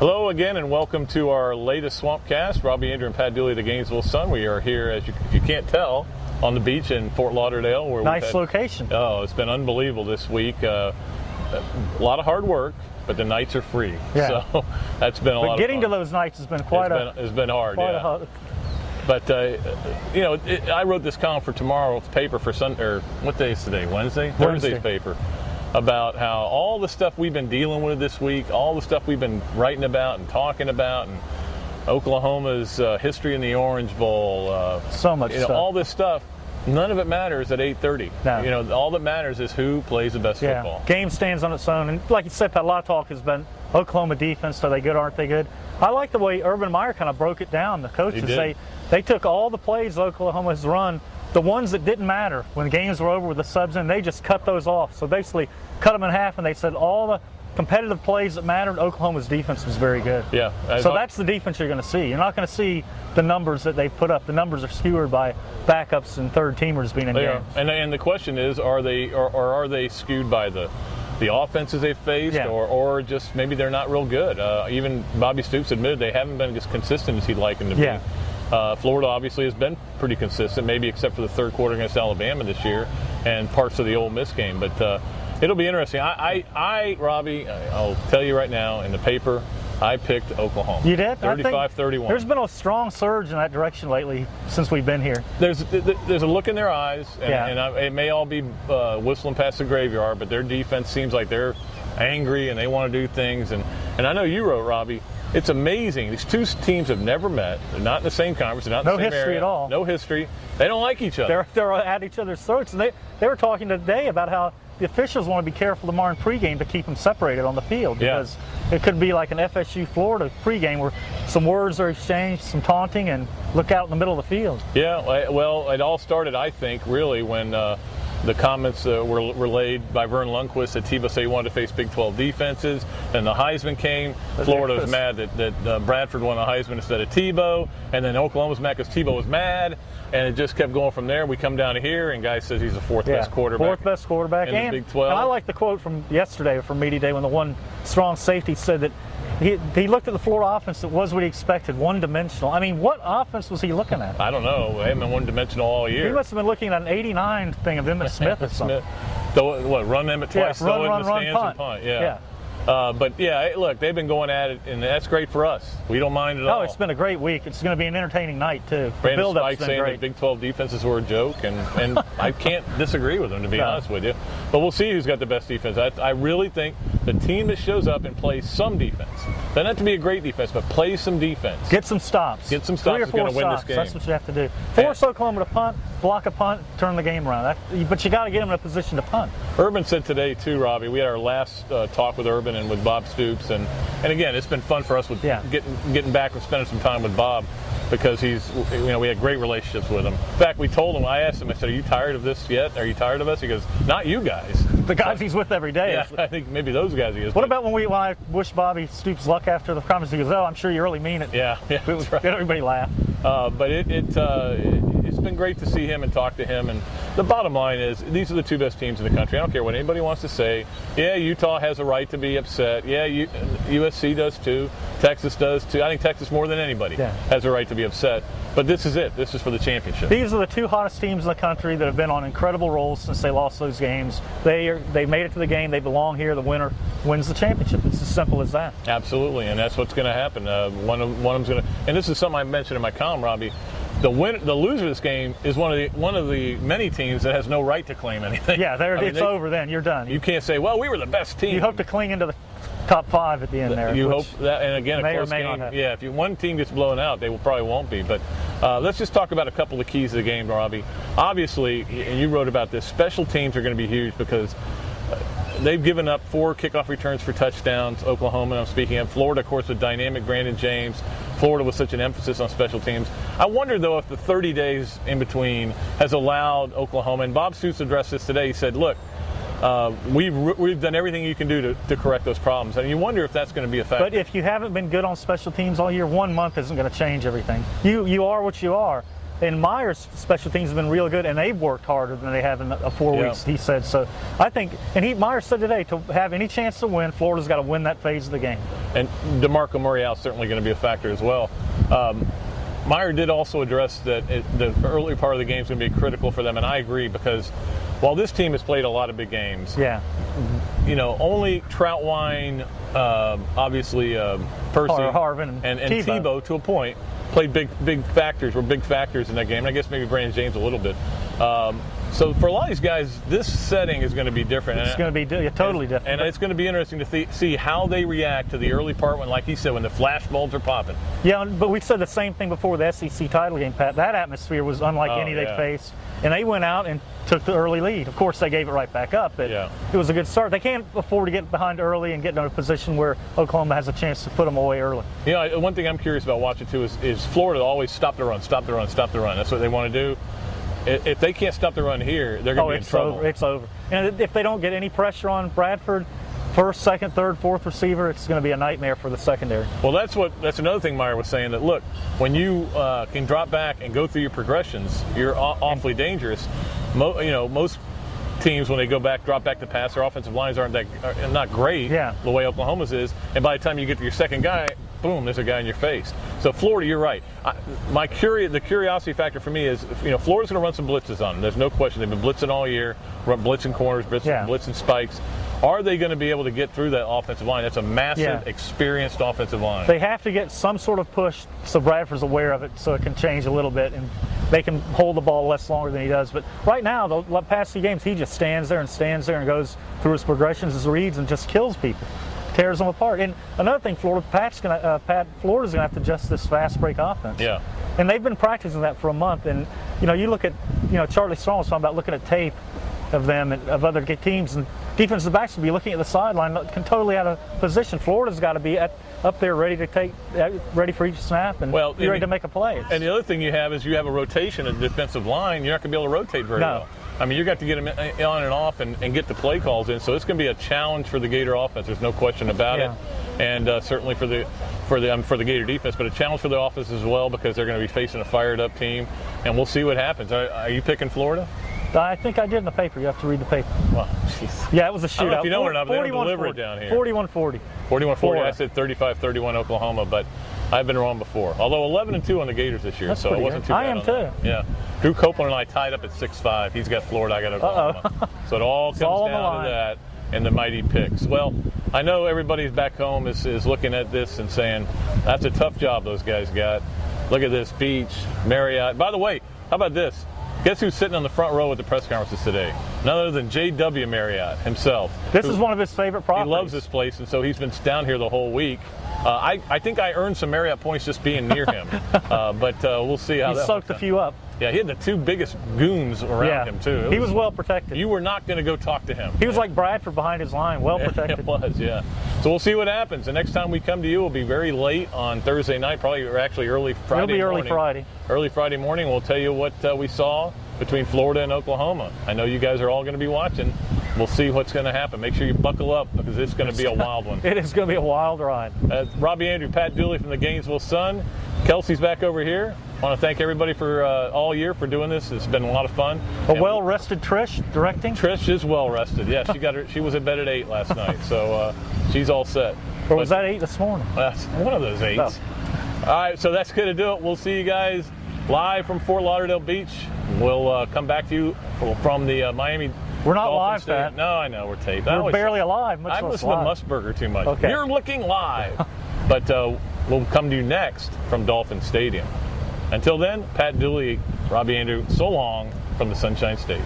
Hello again, and welcome to our latest Swampcast. Robbie, Andreu, and Pat Dooley, the Gainesville Sun. We are here, if you can't tell, on the beach in Fort Lauderdale. Where nice location. Oh, it's been unbelievable this week. A lot of hard work, but the nights are free. Yeah. So that's been a lot of fun. Getting to those nights has been It's been hard, yeah. But, I wrote this column for tomorrow's paper for Sunday, or what day is today, Wednesday? Thursday's paper, about how all the stuff we've been dealing with this week, all the stuff we've been writing about and talking about, and Oklahoma's history in the Orange Bowl. So much stuff. All this stuff, none of it matters at 8:30. No. All that matters is who plays the best football. Game stands on its own. And like you said, Pat, a lot of talk has been Oklahoma defense. Are they good, aren't they good? I like the way Urban Meyer kind of broke it down, the coaches. They took all the plays Oklahoma has run, the ones that didn't matter when the games were over with the subs in, they just cut those off. So basically cut them in half, and they said all the competitive plays that mattered, Oklahoma's defense was very good. Yeah. So that's the defense you're going to see. You're not going to see the numbers that they've put up. The numbers are skewed by backups and third teamers being in games. And the question is, are they skewed by the offenses they've faced, or just maybe they're not real good? Even Bobby Stoops admitted they haven't been as consistent as he'd like them to be. Florida obviously has been pretty consistent, maybe except for the third quarter against Alabama this year and parts of the Ole Miss game. But it'll be interesting. Robbie, I'll tell you right now, in the paper, I picked Oklahoma. You did? 35-31. There's been a strong surge in that direction lately since we've been here. There's a look in their eyes, and it may all be whistling past the graveyard, but their defense seems like they're angry and they want to do things. And I know you wrote, Robbie, it's amazing. These two teams have never met. They're not in the same conference. They're not in the same area. No history at all. No history. They don't like each other. They're at each other's throats. And they were talking today about how the officials want to be careful tomorrow in pregame to keep them separated on the field, because it could be like an FSU-Florida pregame where some words are exchanged, some taunting, and look out in the middle of the field. Yeah, well, it all started, I think, really when the comments were relayed by Vern Lundquist that Tebow said he wanted to face Big 12 defenses. And the Heisman came. Florida was mad that Bradford won the Heisman instead of Tebow. And then Oklahoma was mad because Tebow was mad. And it just kept going from there. We come down to here, and guy says he's the fourth best quarterback. Fourth best quarterback in the Big 12. And I like the quote from yesterday from Media Day when the one strong safety said that he looked at the Florida offense that was what he expected, one-dimensional. I mean, what offense was he looking at? I don't know. They haven't been one-dimensional all year. He must have been looking at an 89 thing of Emmitt Smith or something. Run Emmitt twice, throw it in the stands and punt. But look, they've been going at it, and that's great for us. We don't mind at all. Oh, it's been a great week. It's going to be an entertaining night too. Brandon Spike saying that Big 12 defenses were a joke, and I can't disagree with him, to be honest with you. But we'll see who's got the best defense. I really think the team that shows up and plays some defense, doesn't have to be a great defense, but play some defense. Get some stops. 3 or 4 is going to win this game. That's what you have to do. Force Oklahoma to punt, block a punt, turn the game around. But you got to get them in a position to punt. Urban said today too, Robbie. We had our last talk with Urban and with Bob Stoops, and again, it's been fun for us with getting back and spending some time with Bob, because we had great relationships with him. In fact, we told him, I asked him, I said, "Are you tired of this yet? Are you tired of us?" He goes, "Not you guys." The guys he's with every day. Yeah, I think maybe those guys he is. What about when I wish Bobby Stoops luck after the conference? He goes, "Oh, I'm sure you really mean it." Yeah, that's right. Everybody laugh. But it's been great to see him and talk to him. And the bottom line is, these are the two best teams in the country. I don't care what anybody wants to say. Yeah, Utah has a right to be upset. Yeah, USC does too. Texas does too. I think Texas, more than anybody, has a right to be upset. But this is it. This is for the championship. These are the two hottest teams in the country that have been on incredible rolls since they lost those games. They made it to the game. They belong here. The winner wins the championship. It's as simple as that. Absolutely, and that's what's going to happen. One of them's going to. And this is something I mentioned in my column, Robbie. The loser of this game is one of the many teams that has no right to claim anything. Yeah, it's over. Then you're done. You can't say, "Well, we were the best team." You hope to cling into the top 5 at the end there. You hope that, and again, a close game. Yeah, if one team gets blown out, they probably won't be. But let's just talk about a couple of keys of the game, Robbie. Obviously, and you wrote about this, special teams are going to be huge, because they've given up 4 kickoff returns for touchdowns. Oklahoma, I'm speaking of. Florida, of course, with dynamic Brandon James. Florida with such an emphasis on special teams. I wonder, though, if the 30 days in between has allowed Oklahoma, and Bob Stoops addressed this today. He said, "Look, we've done everything you can do to correct those problems." And you wonder if that's going to be a factor. But if you haven't been good on special teams all year, 1 month isn't going to change everything. You are what you are. And Myers' special teams have been real good, and they've worked harder than they have in the 4 weeks, he said. So I think, and Myers said today, to have any chance to win, Florida's got to win that phase of the game. And DeMarco Murray is certainly going to be a factor as well. Meyer did also address that the early part of the game is going to be critical for them, and I agree, because while this team has played a lot of big games, only Troutwine, obviously Percy, Harvin, and Tebow to a point played big factors in that game. And I guess maybe Brandon James a little bit. So for a lot of these guys, this setting is going to be different. It's going to be totally different. And it's going to be interesting to see how they react to the early part when, like he said, when the flash bulbs are popping. Yeah, but we said the same thing before the SEC title game, Pat. That atmosphere was unlike any they faced. And they went out and took the early lead. Of course, they gave it right back up, but it was a good start. They can't afford to get behind early and get in a position where Oklahoma has a chance to put them away early. One thing I'm curious about watching, too, is Florida always stop the run. That's what they want to do. If they can't stop the run here, they're going to be in trouble. It's over. And if they don't get any pressure on Bradford, first, second, third, fourth receiver, it's going to be a nightmare for the secondary. Well, that's another thing Meyer was saying, that look, when you can drop back and go through your progressions, you're awfully dangerous. Most teams, when they drop back to pass, their offensive lines are not great the way Oklahoma's is, and by the time you get to your second guy, boom, there's a guy in your face. So Florida, you're right. The curiosity factor for me is, Florida's going to run some blitzes on them. There's no question. They've been blitzing all year, blitzing corners, blitzing spikes. Are they going to be able to get through that offensive line? That's a massive, experienced offensive line. They have to get some sort of push so Bradford's aware of it, so it can change a little bit and they can hold the ball less longer than he does. But right now, the past few games, he just stands there and goes through his progressions, his reads, and just kills people. Tears them apart. And another thing, Florida's going to have to adjust this fast break offense. Yeah. And they've been practicing that for a month. And you look at, Charlie Strong was talking about looking at tape of them and of other teams, and defensive backs will be looking at the sideline, totally out of position. Florida's got to be up there ready for each snap and be ready to make a play. And the other thing you have is you have a rotation in the defensive line. You're not going to be able to rotate very well. I mean, you got to get them on and off and get the play calls in. So it's going to be a challenge for the Gator offense. There's no question about it, and certainly for the Gator defense, but a challenge for the offense as well, because they're going to be facing a fired-up team, and we'll see what happens. Are you picking Florida? I think I did in the paper. You have to read the paper. Well, jeez. Yeah, it was a shootout. I don't know if you know or not, but they don't deliver it down here. 41-40. 41-40. I said 35-31 Oklahoma, but I've been wrong before. Although 11-2 on the Gators this year, That's so it wasn't too bad. I am too. Yeah. Drew Copeland and I tied up at 6-5. He's got Florida, I got Oklahoma. So it all comes down to that and the mighty picks. Well, I know everybody's back home is looking at this and saying, that's a tough job those guys got. Look at this, Beach, Marriott. By the way, how about this? Guess who's sitting on the front row at the press conferences today? None other than J.W. Marriott himself. This is one of his favorite properties. He loves this place, and so he's been down here the whole week. I think I earned some Marriott points just being near him, but we'll see how that soaked a few up. Yeah, he had the two biggest goons around him, too. He was well protected. You were not going to go talk to him. He was like Bradford behind his line, well protected. It was, yeah. So we'll see what happens. The next time we come to you will be very late on Thursday night, probably, or actually early Friday morning. It'll be early Friday. Early Friday morning, we'll tell you what we saw between Florida and Oklahoma. I know you guys are all going to be watching. We'll see what's going to happen. Make sure you buckle up, because it's going to be a wild one. It is going to be a wild ride. Robbie, Andreu, Pat Dooley from the Gainesville Sun. Kelsey's back over here. I want to thank everybody for all year for doing this. It's been a lot of fun. Well-rested Trish directing? Trish is well-rested. Yeah, she was in bed at 8 last night, so she's all set. Or was that 8 this morning? That's one of those 8s. Oh. All right, so that's going to do it. We'll see you guys live from Fort Lauderdale Beach. We'll come back to you from the Miami. We're not Dolphin live, Stadium. Pat. No, I know, we're taped. We're barely alive. I listen to Musburger too much. Okay. You're looking live. But we'll come to you next from Dolphin Stadium. Until then, Pat Dooley, Robbie Andreu, so long from the Sunshine State.